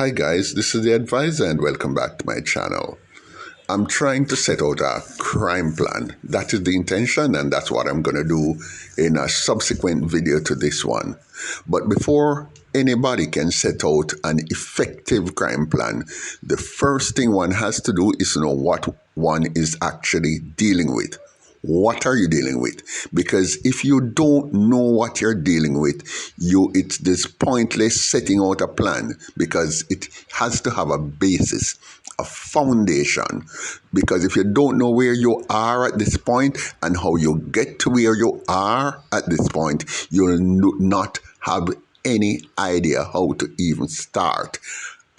Hi guys, this is the advisor and welcome back to my channel. I'm trying to set out a crime plan. That is the intention and that's what I'm going to do in a subsequent video to this one. But before anybody can set out an effective crime plan, the first thing one has to do is to know what one is actually dealing with. What are you dealing with? Because if you don't know what you're dealing with, it's this pointless setting out a plan because it has to have a basis, a foundation. Because if you don't know where you are at this point and how you get to where you are at this point, you'll not have any idea how to even start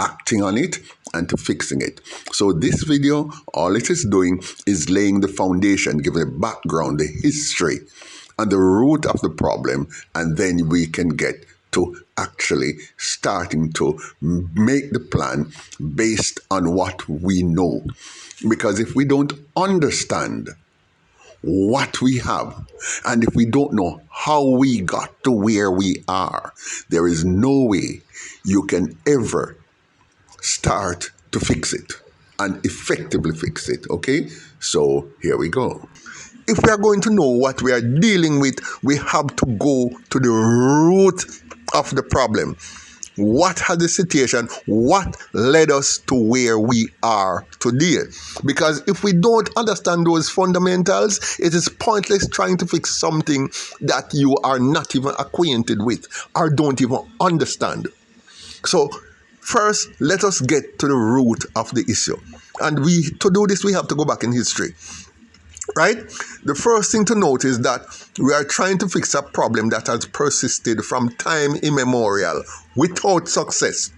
acting on it and to fixing it. So this video, all it is doing is laying the foundation, giving the background, the history, and the root of the problem, and then we can get to actually starting to make the plan based on what we know. Because if we don't understand what we have, and if we don't know how we got to where we are, there is no way you can ever start to fix it and effectively fix it. Okay, so here we go. If we are going to know what we are dealing with, we have to go to the root of the problem. What had the situation? What led us to where we are today? Because if we don't understand those fundamentals, it is pointless trying to fix something that you are not even acquainted with or don't even understand. So first, let us get to the root of the issue. And to do this, we have to go back in history. Right? The first thing to note is that we are trying to fix a problem that has persisted from time immemorial without success.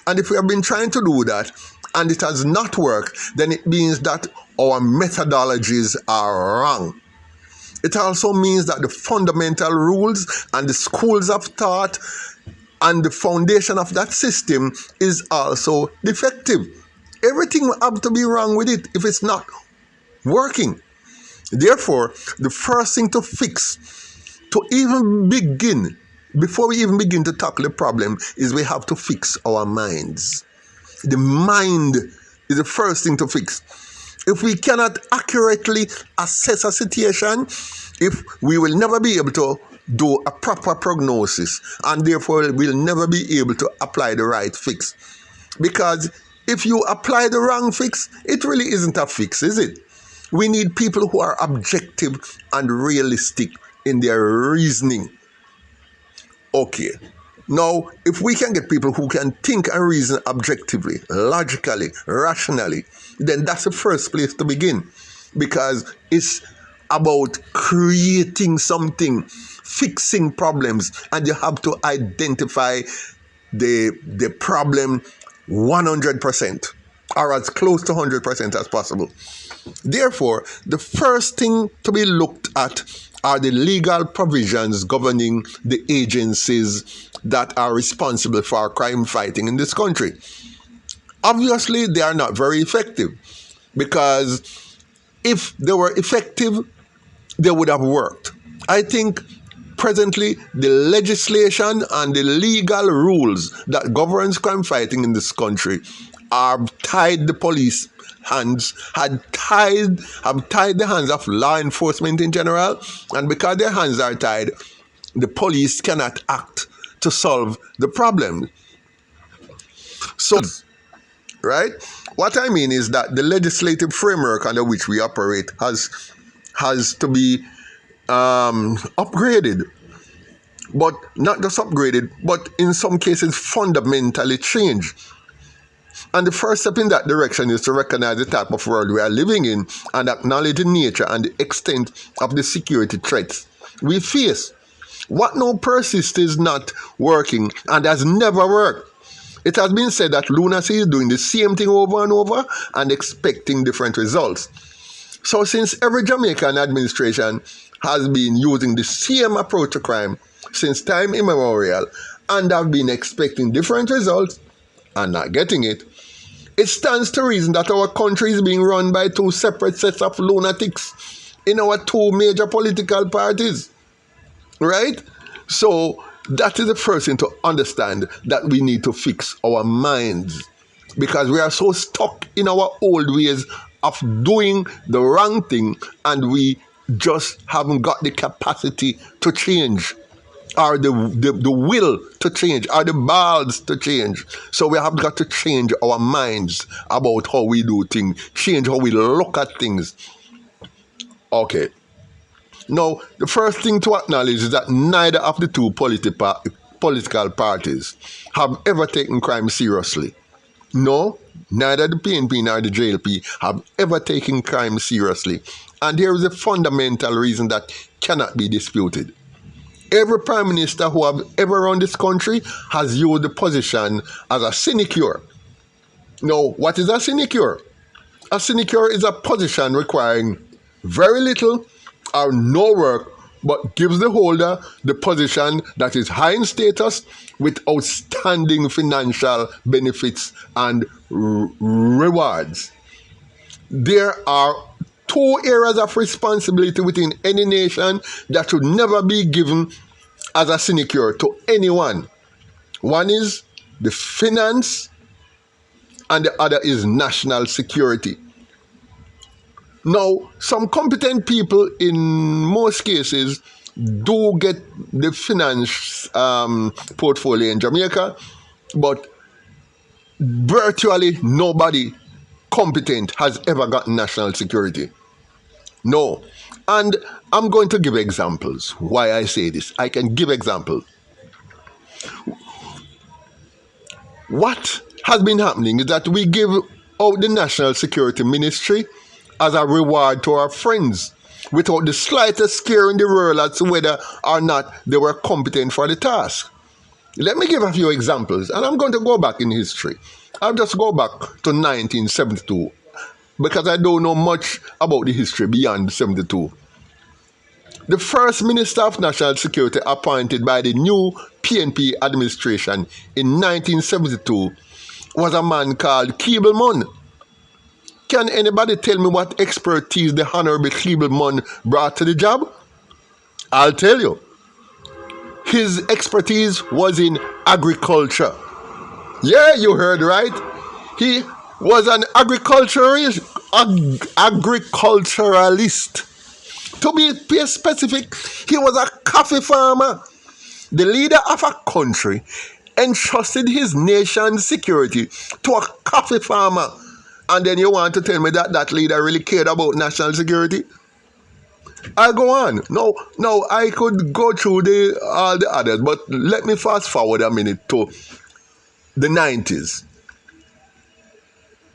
And if we have been trying to do that and it has not worked, then it means that our methodologies are wrong. It also means that the fundamental rules and the schools of thought and the foundation of that system is also defective. Everything will have to be wrong with it if it's not working. Therefore, the first thing to fix, to even begin, before we even begin to tackle the problem, is we have to fix our minds. The mind is the first thing to fix. If we cannot accurately assess a situation, we will never be able to do a proper prognosis, and therefore we'll never be able to apply the right fix. Because if you apply the wrong fix, it really isn't a fix, is it? We need people who are objective and realistic in their reasoning. Okay. Now, if we can get people who can think and reason objectively, logically, rationally, then that's the first place to begin. Because it's about creating something, fixing problems, and you have to identify the problem 100% or as close to 100% as possible. Therefore, the first thing to be looked at are the legal provisions governing the agencies that are responsible for crime fighting in this country. Obviously, they are not very effective because if they were effective, they would have worked. I think presently the legislation and the legal rules that governs crime fighting in this country have tied the police hands, have tied the hands of law enforcement in general, and because their hands are tied, the police cannot act to solve the problem. So, right? What I mean is that the legislative framework under which we operate has to be upgraded, but not just upgraded, but in some cases fundamentally changed. And the first step in that direction is to recognize the type of world we are living in and acknowledge the nature and the extent of the security threats we face. What now persists is not working and has never worked. It has been said that lunacy is doing the same thing over and over and expecting different results. So since every Jamaican administration has been using the same approach to crime since time immemorial and have been expecting different results and not getting it, it stands to reason that our country is being run by two separate sets of lunatics in our two major political parties. Right? So That is the first thing to understand, that we need to fix our minds, because we are so stuck in our old ways of doing the wrong thing, and we just haven't got the capacity to change, or the will to change, or the balls to change. So we have got to change our minds about how we do things, change how we look at things. Okay. Now, the first thing to acknowledge is that neither of the two political parties have ever taken crime seriously. No, neither the PNP nor the JLP have ever taken crime seriously. And there is a fundamental reason that cannot be disputed. Every prime minister who have ever run this country has used the position as a sinecure. Now, what is a sinecure? A sinecure is a position requiring very little or no work, but gives the holder the position that is high in status with outstanding financial benefits and rewards. There are two areas of responsibility within any nation that should never be given as a sinecure to anyone. One is the finance, and the other is national security. Now, some competent people in most cases do get the finance portfolio in Jamaica, but virtually nobody competent has ever gotten national security. No. And I'm going to give examples why I say this. I can give examples. What has been happening is that we give out the National Security Ministry as a reward to our friends, without the slightest care in the world as to whether or not they were competent for the task. Let me give a few examples, and I'm going to go back in history. I'll just go back to 1972, because I don't know much about the history beyond 72. The first Minister of National Security appointed by the new PNP administration in 1972 was a man called Keeble Munn. Can anybody tell me what expertise the Honorable Keeble Munn brought to the job? I'll tell you. His expertise was in agriculture. Yeah, you heard right. He was an agriculturalist. To be specific, he was a coffee farmer. The leader of a country entrusted his nation's security to a coffee farmer. And then you want to tell me that that leader really cared about national security? I go on. No, I could go through all the others, but let me fast forward a minute to the 90s.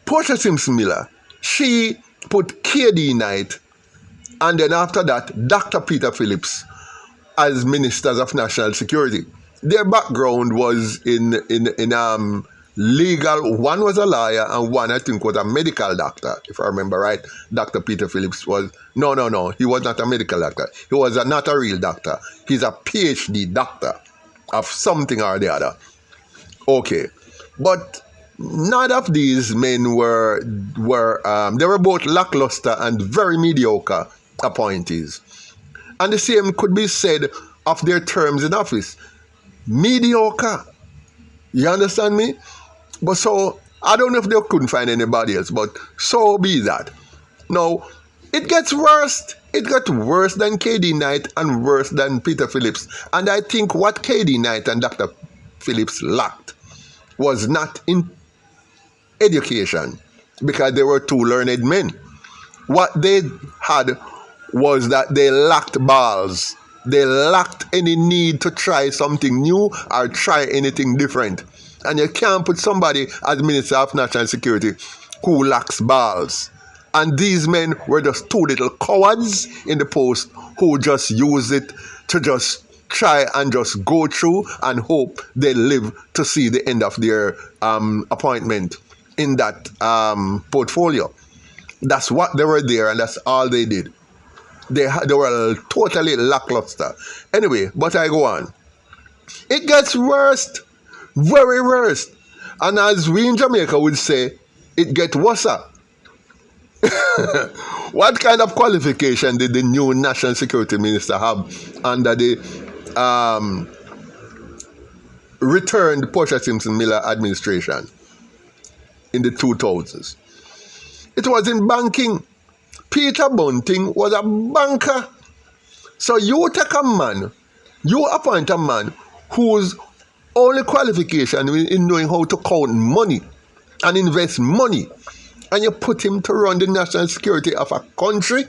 Portia Simpson Miller, she put KD Knight, and then after that, Dr. Peter Phillips as Ministers of National Security. Their background was in legal. One was a lawyer, and one, I think, was a medical doctor, if I remember right. Dr. Peter Phillips was, no, he was not a medical doctor. He was not a real doctor. He's a PhD doctor of something or the other. Okay, but none of these men were they were both lackluster and very mediocre appointees. And the same could be said of their terms in office. Mediocre. You understand me? But so, I don't know if they couldn't find anybody else, but so be that. Now, it gets worse. It got worse than KD Knight and worse than Peter Phillips. And I think what KD Knight and Dr. Phillips lacked was not in education, because they were two learned men. What they had was that they lacked balls. They lacked any need to try something new or try anything different. And you can't put somebody as Minister of National Security who lacks balls. And these men were just two little cowards in the post who just use it to just try and just go through and hope they live to see the end of their appointment in that portfolio. That's what they were there, and that's all they did. They were totally lackluster. Anyway, but I go on. It gets worse, very worse. And as we in Jamaica would say, it gets worse. What kind of qualification did the new National Security Minister have under the returned Portia Simpson Miller administration in the 2000s. It was in banking. Peter Bunting was a banker. So you take a man, you appoint a man whose only qualification in knowing how to count money and invest money, and you put him to run the national security of a country?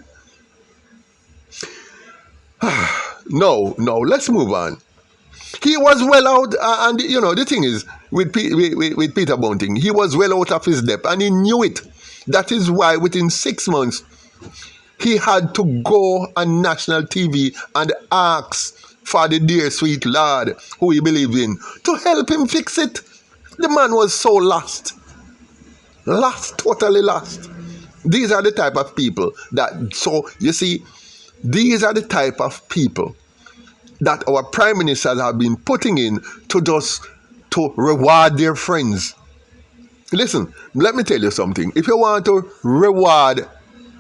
No, let's move on. He was well out, and you know, the thing is, with Peter Bunting, he was well out of his depth, and he knew it. That is why within 6 months, he had to go on national TV and ask for the dear sweet Lord, who he believed in, to help him fix it. The man was so lost. Totally lost. These are the type of people these are the type of people that our prime ministers have been putting in to reward their friends. Listen, let me tell you something. If you want to reward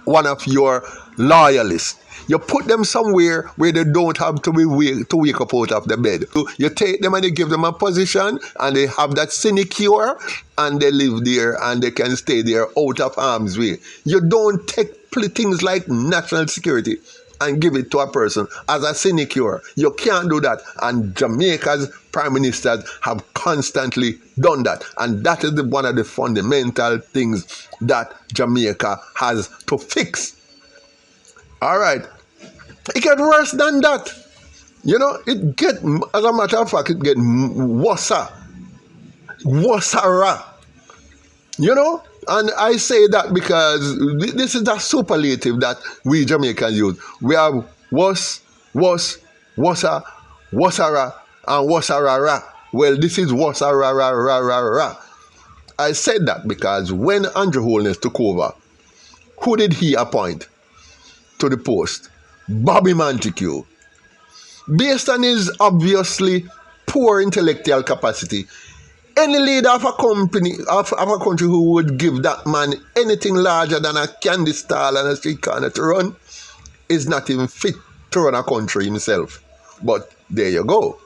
one of your loyalists, you put them somewhere where they don't have to wake up out of the bed. You take them and you give them a position, and they have that sinecure, and they live there and they can stay there out of harm's way. You don't take things like national security and give it to a person as a sinecure. You can't do that. And Jamaica's prime ministers have constantly done that. And that is one of the fundamental things that Jamaica has to fix. All right. It gets worse than that. You know, as a matter of fact, it gets worser. You know? And I say that because this is a superlative that we Jamaicans use. We have worse, worser, worsera, and worserara. Well, this is worserara. I said that because when Andrew Holness took over, who did he appoint to the post? Bobby Montague. Based on his obviously poor intellectual capacity, any leader of a company, of a country who would give that man anything larger than a candy stall and a street corner to run is not even fit to run a country himself. But there you go.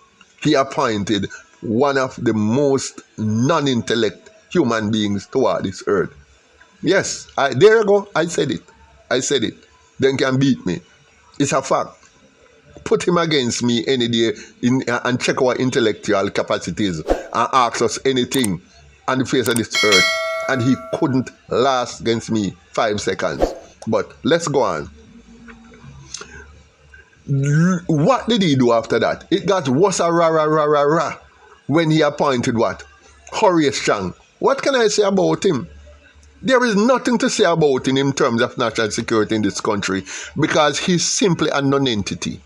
He appointed one of the most non-intellect human beings toward this earth. Yes, there you go. I said it. Then can beat me. It's a fact. Put him against me any day and check our intellectual capacities and ask us anything on the face of this earth, and he couldn't last against me 5 seconds. But let's go on. What did he do after that? It got worse when he appointed what? Horace Chang. What can I say about him? There is nothing to say about him in terms of national security in this country because he's simply a non-entity.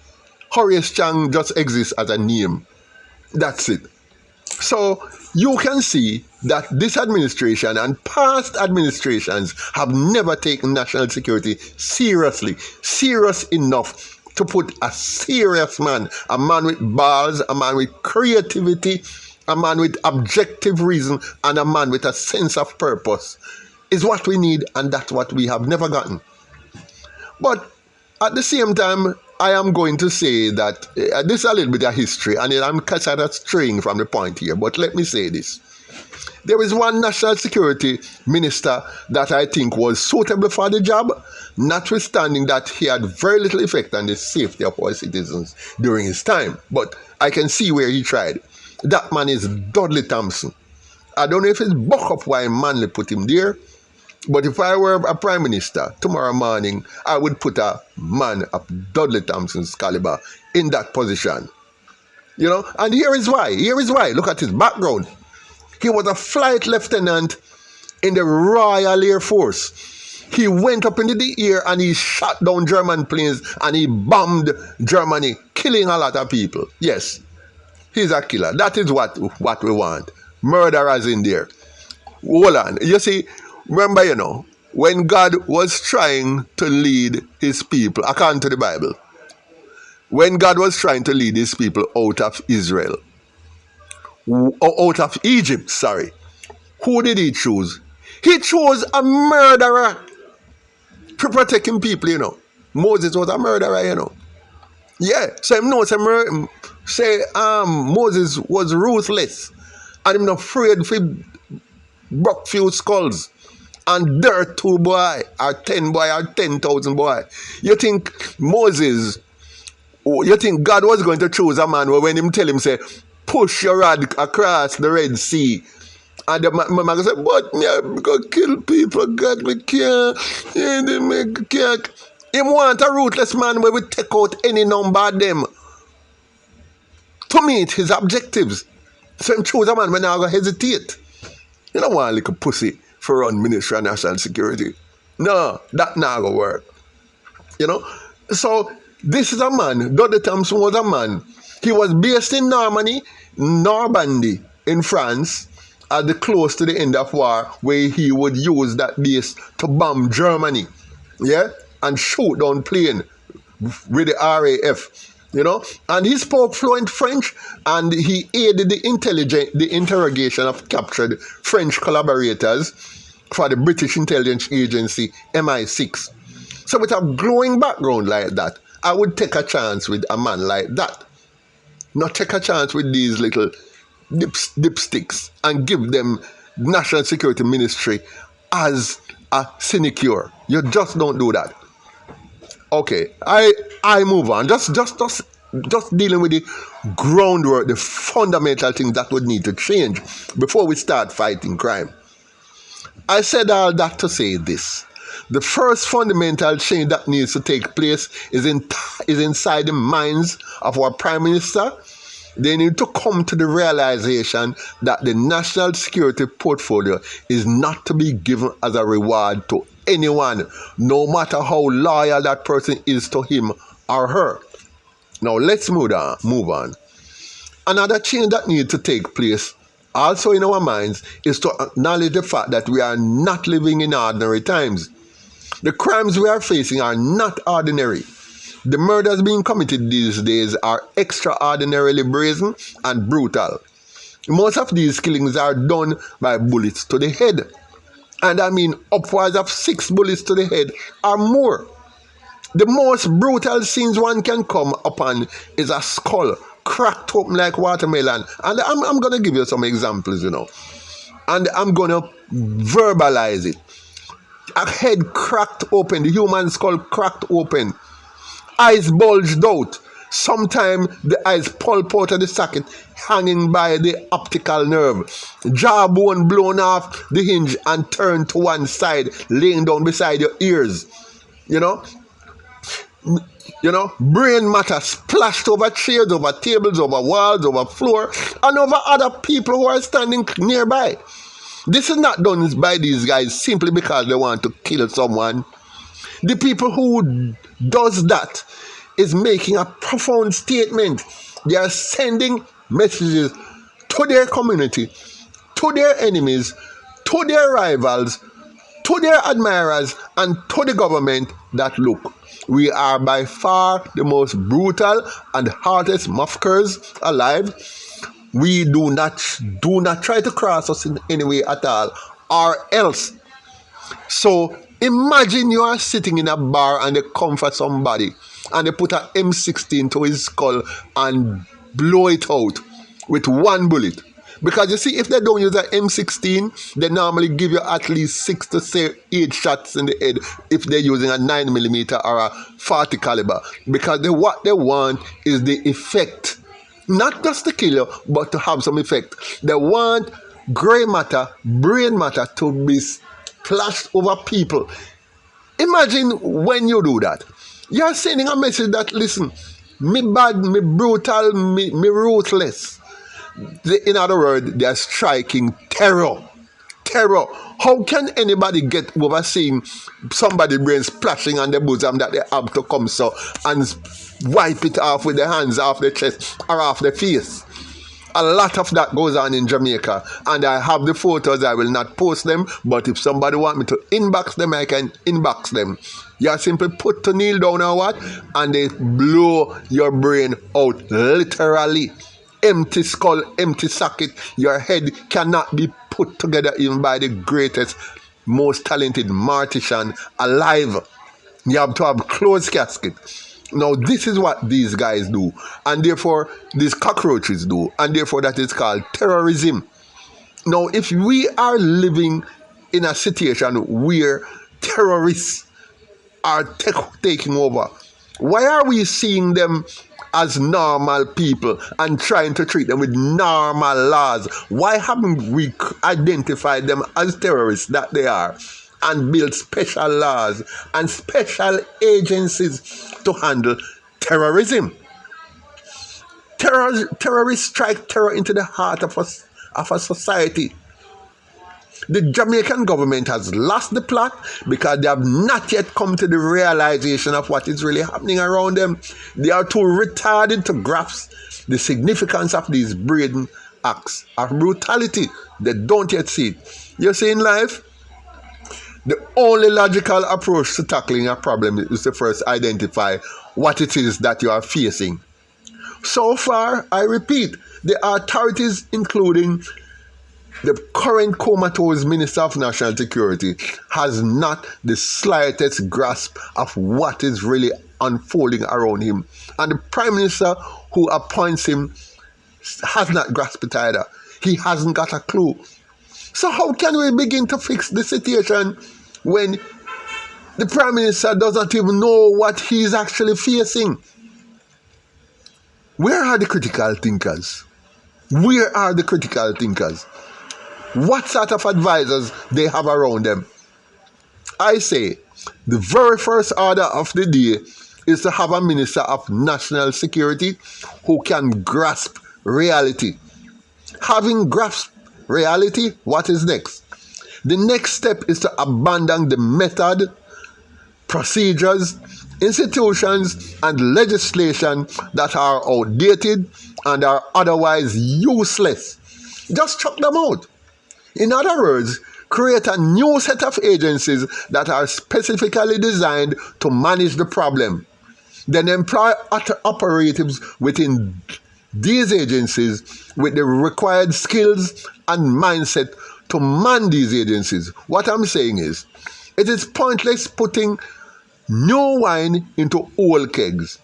Horace Chang just exists as a name. That's it. So you can see that this administration and past administrations have never taken national security seriously, serious enough to put a serious man, a man with balls, a man with creativity, a man with objective reason, and a man with a sense of purpose is what we need, and that's what we have never gotten. But at the same time, I am going to say that this is a little bit of history, and I'm kind of straying from the point here, but let me say this. There is one national security minister that I think was suitable for the job, notwithstanding that he had very little effect on the safety of our citizens during his time. But I can see where he tried. That man is Dudley Thompson. I don't know if it's buck up why Manley put him there, but if I were a prime minister tomorrow morning, I would put a man of Dudley Thompson's caliber in that position. You know, and here is why. Look at his background. He was a flight lieutenant in the Royal Air Force. He went up into the air and he shot down German planes and he bombed Germany, killing a lot of people. Yes, he's a killer. That is what we want. Murderers in there. Hold on. You see, remember, you know, when God was trying to lead his people, according to the Bible, when God was trying to lead his people out of Israel, out of Egypt, who did he choose? He chose a murderer to protect his people, you know. Moses was a murderer, you know. Yeah, so him know say Moses was ruthless and him not afraid for broke few skulls and dirt two boy or 10 boy or 10,000 boy. You think Moses, you think God was going to choose a man when him tell him say push your rod across the Red Sea, and the man say, but me I go kill people, God, me can't. Yeah, me can't. Him want a ruthless man where we take out any number of them to meet his objectives. So him choose a man when I go hesitate. You don't want a little pussy for run Ministry of National Security. No, that not gonna work. You know? So this is a man, Dudley Thompson was a man. He was based in Normandy in France at the close to the end of war, where he would use that base to bomb Germany. Yeah? And shoot down plane with the RAF. You know, and he spoke fluent French, and he aided the interrogation of captured French collaborators for the British intelligence agency MI6. So with a glowing background like that, I would take a chance with a man like that. Not take a chance with these little dipsticks and give them National Security Ministry as a sinecure. You just don't do that. Okay, I move on. Just dealing with the groundwork, the fundamental things that would need to change before we start fighting crime. I said all that to say this. The first fundamental change that needs to take place is inside the minds of our Prime Minister. They need to come to the realization that the national security portfolio is not to be given as a reward to anyone, no matter how loyal that person is to him or her. Now let's move on. Another change that needs to take place also in our minds is to acknowledge the fact that we are not living in ordinary times. The crimes we are facing are not ordinary. The murders being committed these days are extraordinarily brazen and brutal. Most of these killings are done by bullets to the head. And I mean upwards of 6 bullets to the head or more. The most brutal scenes one can come upon is a skull cracked open like watermelon. And I'm going to give you some examples, you know. And I'm going to verbalize it. A head cracked open, the human skull cracked open. Eyes bulged out. Sometimes the eyes pulp out of the socket, hanging by the optical nerve. Jawbone blown off the hinge and turned to one side, laying down beside your ears. You know, brain matter splashed over chairs, over tables, over walls, over floor, and over other people who are standing nearby. This is not done by these guys simply because they want to kill someone. The people who does that is making a profound statement. They are sending messages to their community, to their enemies, to their rivals, to their admirers, and to the government that look, we are by far the most brutal and hardest mockers alive. We do not try to cross us in any way at all, or else. So imagine you are sitting in a bar and they come for somebody and they put an M16 to his skull and blow it out with one bullet. Because you see, if they don't use an M16, they normally give you at least 6 to 8 shots in the head if they're using a 9mm or a 40 caliber. Because what they want is the effect. Not just to kill you, but to have some effect. They want gray matter, brain matter to be splashed over people. Imagine when you do that. You're sending a message that, listen, me bad, me brutal, me ruthless. In other words, they are striking terror. Terror. How can anybody get over seeing somebody's brain splashing on the bosom that they have to come so and wipe it off with their hands off the chest or off the face? A lot of that goes on in Jamaica, and I have the photos. I will not post them, but if somebody want me to inbox them, I can inbox them. You are simply put to kneel down or what, and they blow your brain out, literally. Empty skull, empty socket. Your head cannot be put together even by the greatest, most talented mortician alive. You have to have closed casket. Now, this is what these guys do, and therefore these cockroaches do, and therefore that is called terrorism. Now, if we are living in a situation where terrorists are taking over, why are we seeing them as normal people and trying to treat them with normal laws? Why haven't we identified them as terrorists that they are and built special laws and special agencies to handle terrorism? Terrorists strike terror into the heart of a society. The Jamaican government has lost the plot because they have not yet come to the realization of what is really happening around them. They are too retarded to grasp the significance of these brazen acts of brutality. They don't yet see it. You see, in life, the only logical approach to tackling a problem is to first identify what it is that you are facing. So far, I repeat, the authorities, including the current comatose Minister of National Security, has not the slightest grasp of what is really unfolding around him. And the Prime Minister who appoints him has not grasped it either. He hasn't got a clue. So how can we begin to fix the situation when the Prime Minister doesn't even know what he's actually facing? Where are the critical thinkers? Where are the critical thinkers? What sort of advisors they have around them? I say, the very first order of the day is to have a Minister of National Security who can grasp reality. Having grasped reality, what is next? The next step is to abandon the method, procedures, institutions, and legislation that are outdated and are otherwise useless. Just chuck them out. In other words, create a new set of agencies that are specifically designed to manage the problem. Then employ operatives within these agencies with the required skills and mindset to man these agencies. What I'm saying is, it is pointless putting new wine into old kegs.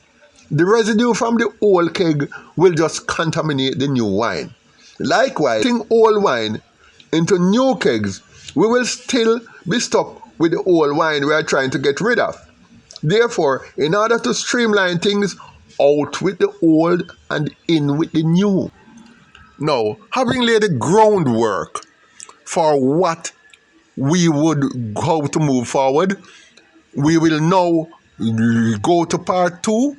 The residue from the old keg will just contaminate the new wine. Likewise, putting old wine into new kegs, we will still be stuck with the old wine we are trying to get rid of. Therefore, in order to streamline things, out with the old and in with the new. Now, having laid the groundwork for what we would how to move forward, we will now go to part 2,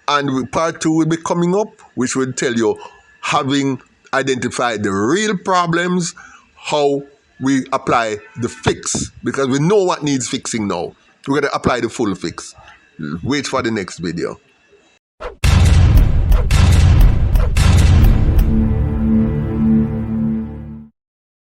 and part 2 will be coming up, which will tell you, having identified the real problems, how we apply the fix, because we know what needs fixing now. We're going to apply the full fix. Wait for the next video.